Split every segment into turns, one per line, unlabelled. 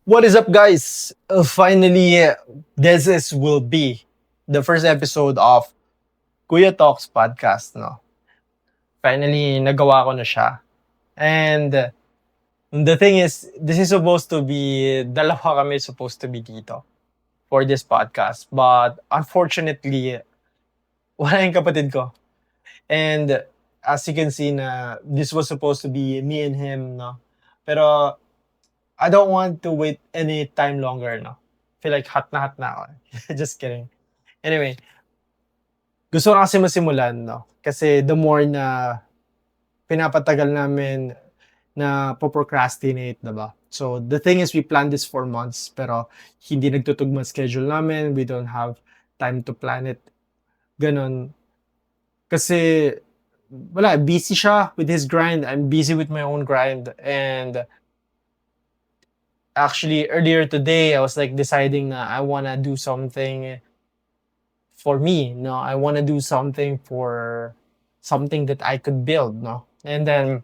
What is up, guys? Finally, will be the first episode of Kuya Talks podcast. No, finally nagawa ko na siya. And the thing is, this is supposed to be dalawa kami supposed to be dito for this podcast, but unfortunately, wala yung kapatid ko. And as you can see, na this was supposed to be me and him. No, pero I don't want to wait any time longer. No, feel like hot na ako. Just kidding. Anyway, gusto ko kasi masimulan, no? Kasi the more na pinapatagal namin na procrastinate, diba? So, the thing is, we planned this for months, pero hindi nagtutugma schedule namin. We don't have time to plan it. Ganon. Kasi, wala, busy siya with his grind. I'm busy with my own grind. And actually, earlier today, I was like deciding na I wanna do something for me, no? I want to do something for something that I could build, no? And then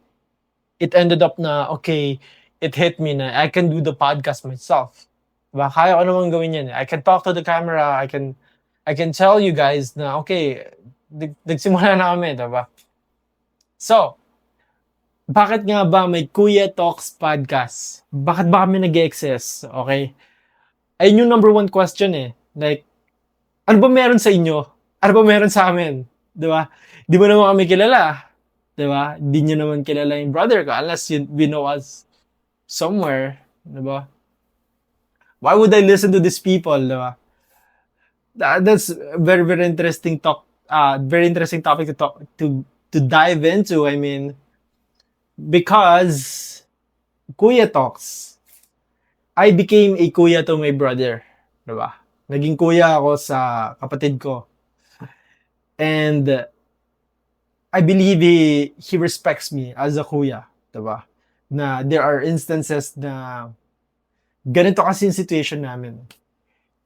it ended up na, okay, it hit me na I can do the podcast myself. Diba? Kaya ko naman gawin yan. I can talk to the camera. I can tell you guys na, okay, nagsimula na kami, diba? So, bakit nga ba may Kuya Talks podcast? Bakit ba kami nag-exist? Okay? Ayun yung number one question eh. Like, ano ba meron sa inyo? Ano ba meron sa amin? Di ba? Di mo naman kami kilala. Di ba? Di nyo naman kilala yung brother ko unless you know us somewhere. Di ba? Why would I listen to these people? Di ba? That's a very, very interesting very interesting topic to talk to dive into. I mean, because Kuya Talks, I became a kuya to my brother. Di ba? Naging kuya ako sa kapatid ko. And I believe he respects me as a kuya. Diba? Na there are instances na ganito kasi yung situation namin.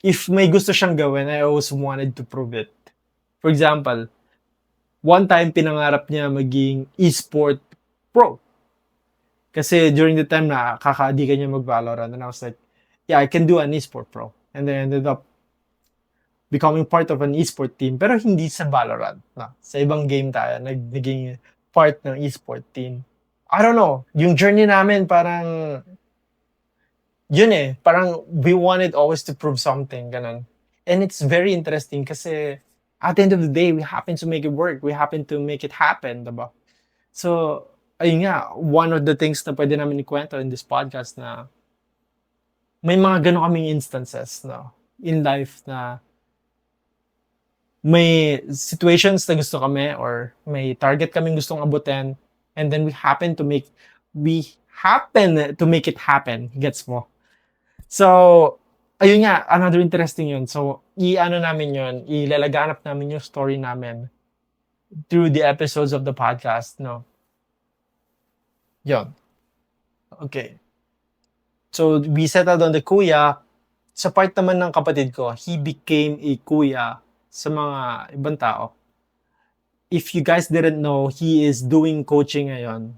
If may gusto siyang gawin, I always wanted to prove it. For example, one time pinangarap niya maging e-sport pro. Kasi during the time na kaka-addict niya mag-Valorant, and I was like, yeah, I can do an e-sport pro. And then I ended up becoming part of an e-sport team, pero hindi sa Valorant. Na. Sa ibang game tayo, naging part ng e-sport team. I don't know, yung journey namin parang, yun eh, parang we wanted always to prove something, ganun. And it's very interesting kasi at the end of the day, we happen to make it work. We happen to make it happen, diba? So, ayun nga, one of the things na pwede namin ikwento in this podcast na may mga ganun kaming instances, no, in life na may situations na gusto kami or may target kaming gustong abutin, and then we happen to make it happen. Gets mo? So, ayun nga, another interesting yun. So, ilalaganap namin yung story namin through the episodes of the podcast, no? Yun. Okay. So, we settled on the kuya. Sa part naman ng kapatid ko, he became a kuya sa mga ibang tao. If you guys didn't know, he is doing coaching ngayon.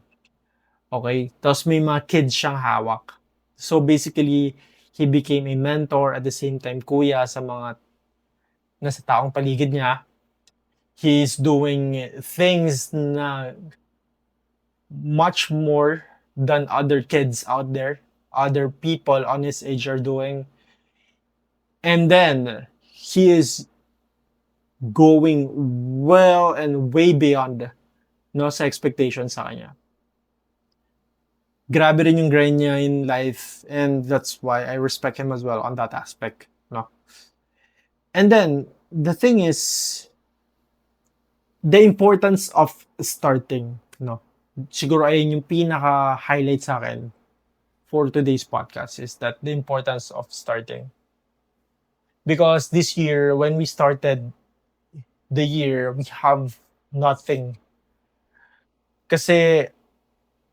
Okay? Tapos may mga kids siyang hawak. So basically, he became a mentor at the same time kuya sa mga nasa taong paligid niya. He's doing things na much more than other kids out there, other people on his age are doing. And then, he is going well and way beyond, no, sa expectations sa kanya. Grabe rin yung grind niya in life, and that's why I respect him as well on that aspect, no. And then the thing is the importance of starting, no. Siguro ayun yung pinaka highlight sa akin for today's podcast is that the importance of starting. Because this year, when we started the year, we have nothing. Kasi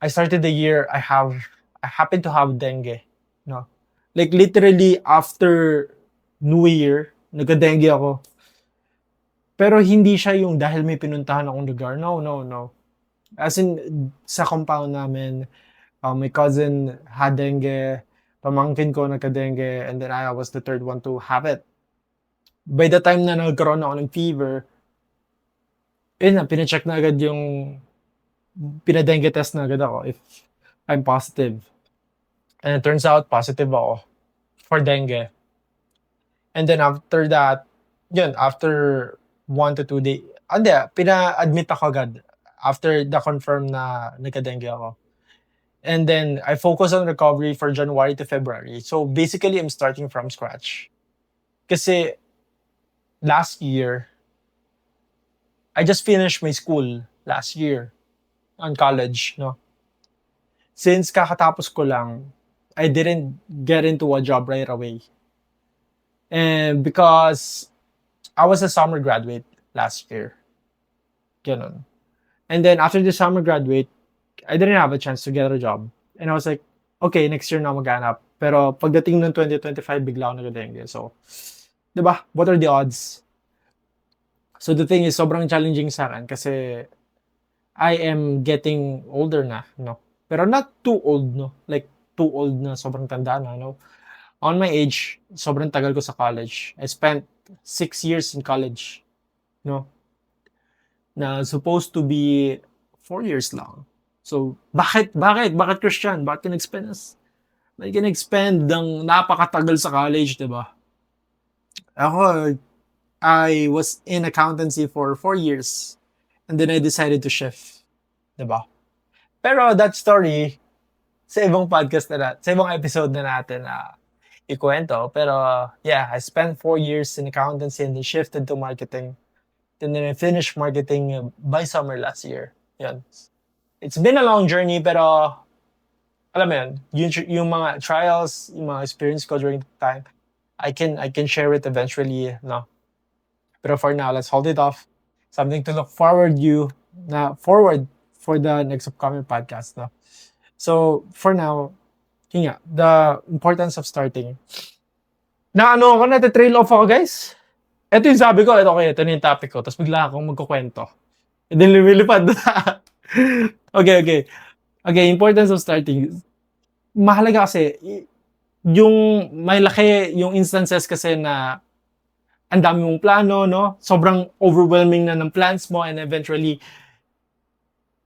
I started the year, I happen to have dengue, no? Like literally after New Year, nagka-dengue ako. Pero hindi siya yung dahil may pinuntahan akong lugar. No. As in, sa compound namin, my cousin had dengue, pamangkin ko nagka-dengue, and then I was the third one to have it. By the time na nagkaroon ako ng fever, yun na, pina-check na agad yung, pina-dengue test na agad ako if I'm positive. And it turns out, positive ako for dengue. And then after that, yun, after 1 to 2 days, hindi, pina-admit ako agad after the confirm na nagka-dengue ako. And then I focus on recovery for January to February. So basically, I'm starting from scratch. Kasi last year, I just finished my school last year on college, no? Since kakatapos ko lang, I didn't get into a job right away. And because I was a summer graduate last year. Ganun. And then after the summer graduate, I didn't have a chance to get a job. And I was like, okay, next year na maghanap. Pero pagdating ng 2025, bigla ako nag-dengue. So, diba? What are the odds? So the thing is, sobrang challenging sa akin kasi I am getting older na, no? Pero not too old, no? Like, too old na, sobrang tanda na, no? On my age, sobrang tagal ko sa college. I spent 6 years in college, no? Na supposed to be 4 years lang. So, bakit Christian? Bakit ka nag-spend ng napakatagal sa college, diba? Ako, I was in accountancy for 4 years. And then I decided to shift. Diba? Pero that story, sa ibang podcast sa ibang episode na natin ikwento. Pero yeah, I spent 4 years in accountancy and then shifted to marketing. And then I finished marketing by summer last year. Yan. It's been a long journey, pero alam mo yun, yung mga trials, yung mga experience ko during the time, I can share it eventually, no? Pero for now, let's hold it off. Something to look forward for the next upcoming podcast, no? So, for now, yun nga, the importance of starting. Nati-trail off ako, guys. Ito yung sabi ko, ito na yung topic ko. Tapos bigla akong magkukwento. And then lumilipad. Okay. Okay, importance of starting. Mahalaga kasi, yung may laki yung instances kasi na ang dami mong plano, no? Sobrang overwhelming na ng plans mo and eventually,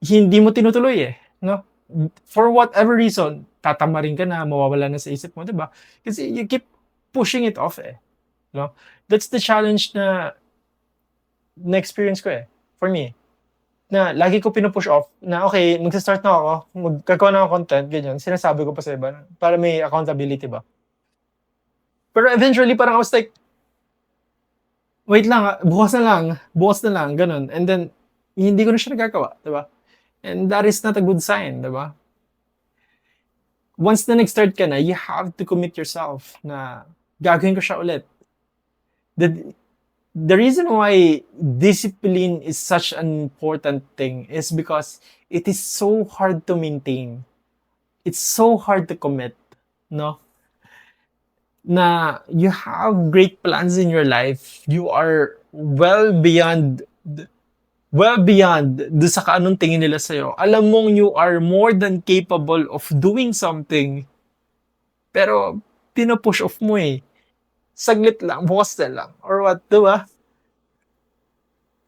hindi mo tinutuloy no? For whatever reason, tatamarin ka na, mawawala na sa isip mo, diba? Kasi you keep pushing it off no? That's the challenge na experience ko for me. Na lagi ko pinupush off na okay, magsa-start na ako, magkakawa na ako content, ganyan. Sinasabi ko pa sa iba para may accountability ba. Pero eventually parang I was like, wait lang, bukas na lang, ganun. And then, hindi ko na siya nagagawa, diba? And that is not a good sign, diba? Once na nag-start ka na, you have to commit yourself na gagawin ko siya ulit. The reason why discipline is such an important thing is because it is so hard to maintain. It's so hard to commit, no? Na you have great plans in your life. You are well beyond do sa anong tingin nila sa'yo. Alam mong you are more than capable of doing something. Pero, pinapush off mo saglit lang, bukas na lang, or what, diba?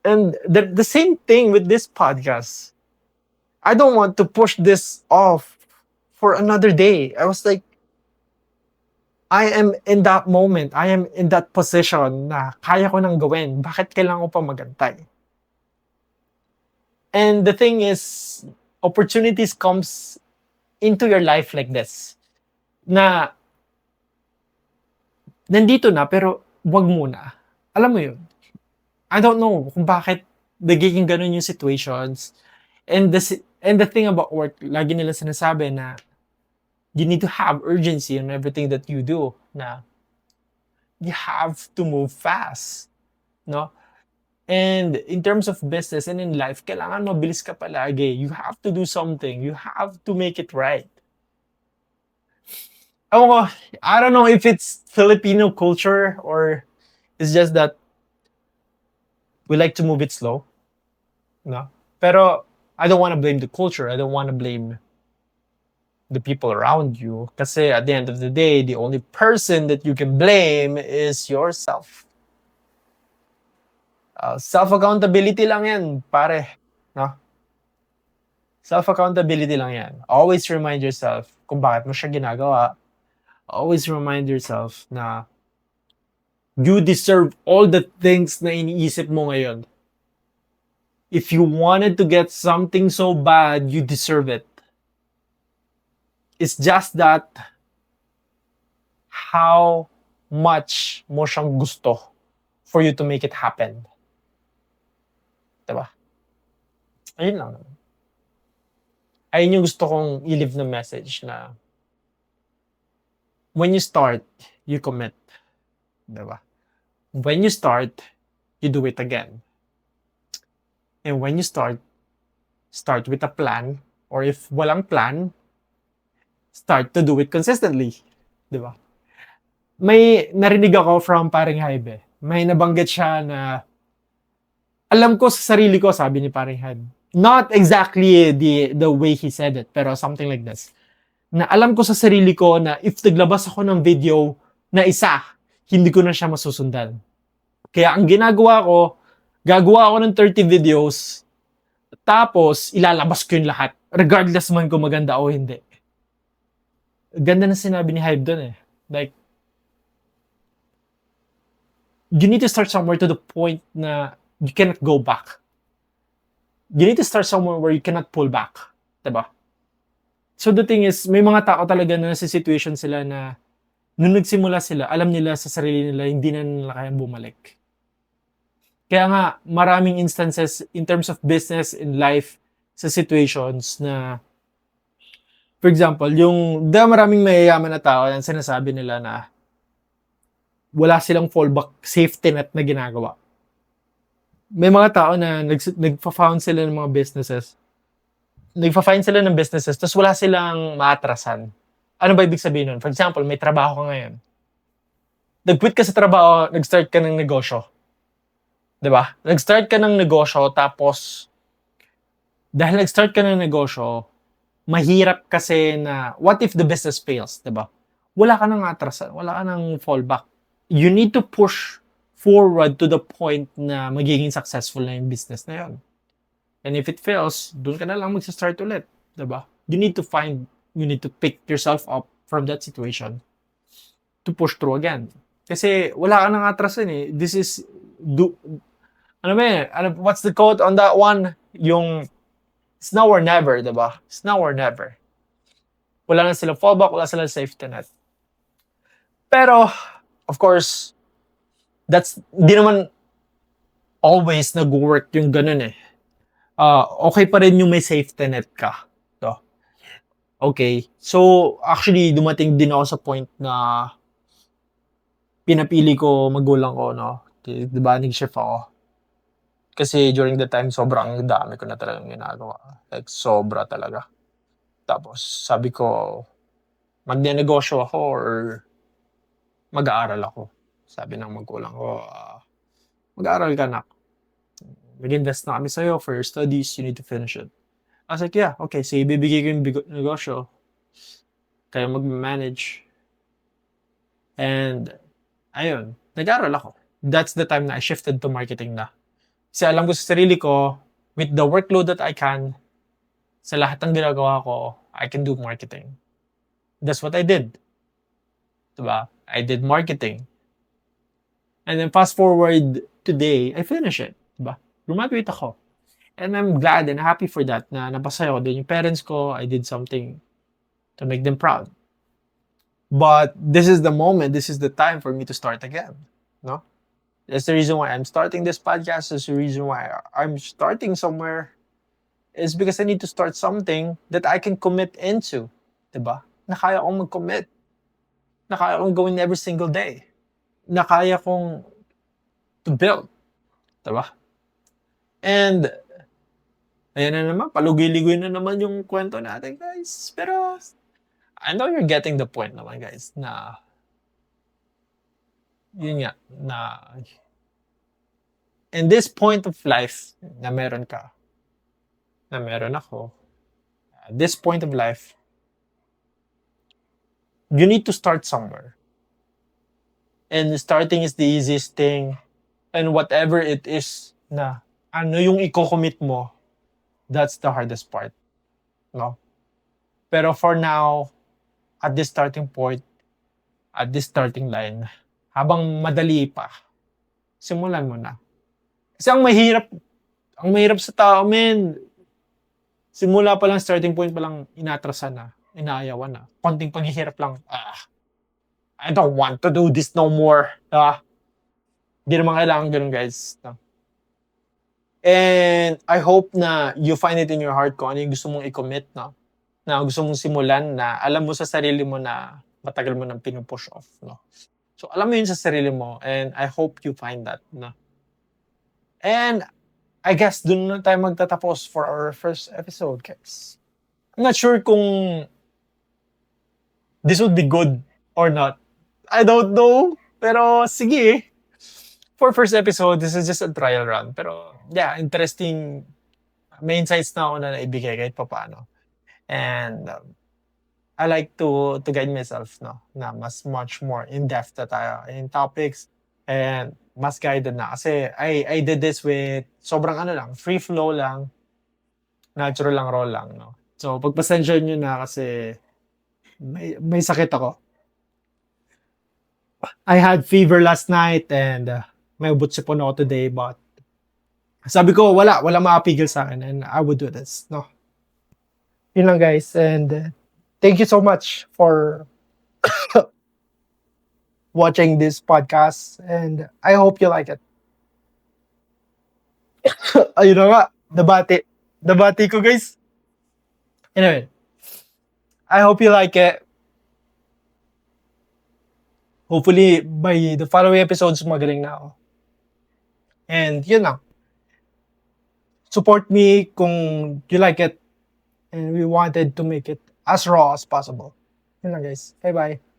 And the same thing with this podcast. I don't want to push this off for another day. I was like, I am in that moment, I am in that position na kaya ko nang gawin. Bakit kailangan ko pa magantay? And the thing is, opportunities comes into your life like this. Na nandito na, pero wag muna. Alam mo yun? I don't know kung bakit nagiging ganun yung situations. And the thing about work, lagi nila sinasabi na you need to have urgency in everything that you do. Na you have to move fast. No? And in terms of business and in life, kailangan mabilis ka palagi. You have to do something. You have to make it right. I don't know if it's Filipino culture or it's just that we like to move it slow. No? Pero I don't want to blame the culture. I don't want to blame the people around you. Kasi at the end of the day, the only person that you can blame is yourself. Self-accountability lang yan, pare. No? Self-accountability lang yan. Always remind yourself kung bakit mo siya ginagawa. Always remind yourself na you deserve all the things na iniisip mo ngayon. If you wanted to get something so bad, you deserve it. It's just that how much mo siyang gusto for you to make it happen. Diba? Ayun lang. Ayun yung gusto kong i-leave na message na when you start, you commit. Diba? When you start, you do it again. And when you start with a plan, or if walang plan, start to do it consistently. Diba? May narinig ako from paring Hybe. May nabanggit siya na alam ko sa sarili ko, sabi ni paring Hybe. Not exactly the way he said it, pero something like this. Na alam ko sa sarili ko na if naglabas ako ng video na isa, hindi ko na siya masusundan. Kaya ang ginagawa ko, gagawa ako ng 30 videos, tapos ilalabas ko yung lahat, regardless man kung maganda o hindi. Ganda na sinabi ni Hybe doon eh. Like, you need to start somewhere to the point na you cannot go back. You need to start somewhere where you cannot pull back. Diba? So the thing is, may mga tao talaga na nasa situation sila na nung nagsimula sila, alam nila sa sarili nila, hindi na nila kayang bumalik. Kaya nga, maraming instances in terms of business and life sa situations na, for example, maraming mayayaman na tao na sinasabi nila na wala silang fallback safety net na ginagawa. May mga tao na nagfa-found sila ng mga businesses. Nagfa-find sila ng businesses, tapos wala silang maatrasan. Ano ba ibig sabihin nun? For example, may trabaho ka ngayon. Nag-quit ka sa trabaho, nag-start ka ng negosyo. Diba? Nag-start ka ng negosyo, tapos dahil nag-start ka ng negosyo, mahirap kasi na what if the business fails, diba? Wala ka nang atrasan, wala ka nang fallback. You need to push forward to the point na magiging successful na yung business na yun. And if it fails, doon ka na lang mag-start ulit, diba? You need to pick yourself up from that situation to push through again. Kasi wala ka nang atrasan eh. This is, what's the quote on that one? Yung, it's now or never, diba? It's now or never. Wala na silang fallback, wala silang safety net. Pero, of course, di naman always nag-work yung ganun eh. Okay pa rin yung may safety net ka. So, okay. So, actually, dumating din ako sa point na pinapili ko magulang ko, no? Diba, nag-shift ako. Kasi during the time, sobrang dami ko na talagang ginagawa. Like, sobra talaga. Tapos, sabi ko, magne-negosyo ako or mag-aaral ako. Sabi ng magulang ko, mag-aaral ka na. Mag-invest na kami sa'yo for your studies, you need to finish it. I was like, yeah, okay, so ibibigay ko yung negosyo. Kaya mag-manage. And, ayun, nag-aaral ako. That's the time na I shifted to marketing na. Kasi alam ko sa sarili ko, with the workload that I can, sa lahat ng ginagawa ko, I can do marketing. That's what I did. Diba? I did marketing. And then fast forward today, I finish it. Diba? Graduate ako. And I'm glad and happy for that na napasaya ko din yung parents ko. I did something to make them proud. But this is the moment, this is the time for me to start again. No? That's the reason why I'm starting this podcast. That's the reason why I'm starting somewhere. Is because I need to start something that I can commit into. Diba? Na kaya kong mag-commit. Na kaya kong gawin every single day. Na kaya kong to build. Diba? And, ayan na naman, palugi-ligoy na naman yung kwento natin, guys. Pero, I know you're getting the point naman, guys, na, yun nga, na, in this point of life, na meron ka, na meron ako, at this point of life, you need to start somewhere. And starting is the easiest thing. And whatever it is na ano yung i-commit mo, that's the hardest part. No? Pero for now, at this starting point, at this starting line, habang madali pa, simulan mo na. Kasi ang mahirap sa tao, men, simula pa lang, starting point pa lang, inatrasan na, inaayawan na. Konting paghihirap lang, I don't want to do this no more. Hindi naman kailangan ganun, guys. No? And I hope na you find it in your heart kung ano yung gusto mong i-commit, no? Na gusto mong simulan, na alam mo sa sarili mo na matagal mo nang pinupush off, no? So, alam mo yun sa sarili mo, and I hope you find that, no? And I guess dun na tayo magtatapos for our first episode, guys. I'm not sure kung this would be good or not. I don't know. Pero sige. For first episode, this is just a trial run. Pero yeah, interesting. May insights na ako na naibigay kahit pa paano. And I like to guide myself, no, na much more in-depth na tayo in topics and mas guided na. Kasi I did this with sobrang free flow lang, natural lang, raw lang, no. So, pagpasensya nyo na kasi may sakit ako. I had fever last night and may ubot sipon ako today, but sabi ko, wala makapigil sa akin and I would do this, no. Yun lang, guys, and thank you so much for watching this podcast, and I hope you like it. Ayun na nga, nabati ko, guys. Anyway, I hope you like it. Hopefully, by the following episodes, magaling na ako. And yun lang. Support me kung you like it. And we wanted to make it as raw as possible. Yun lang, guys. Bye-bye.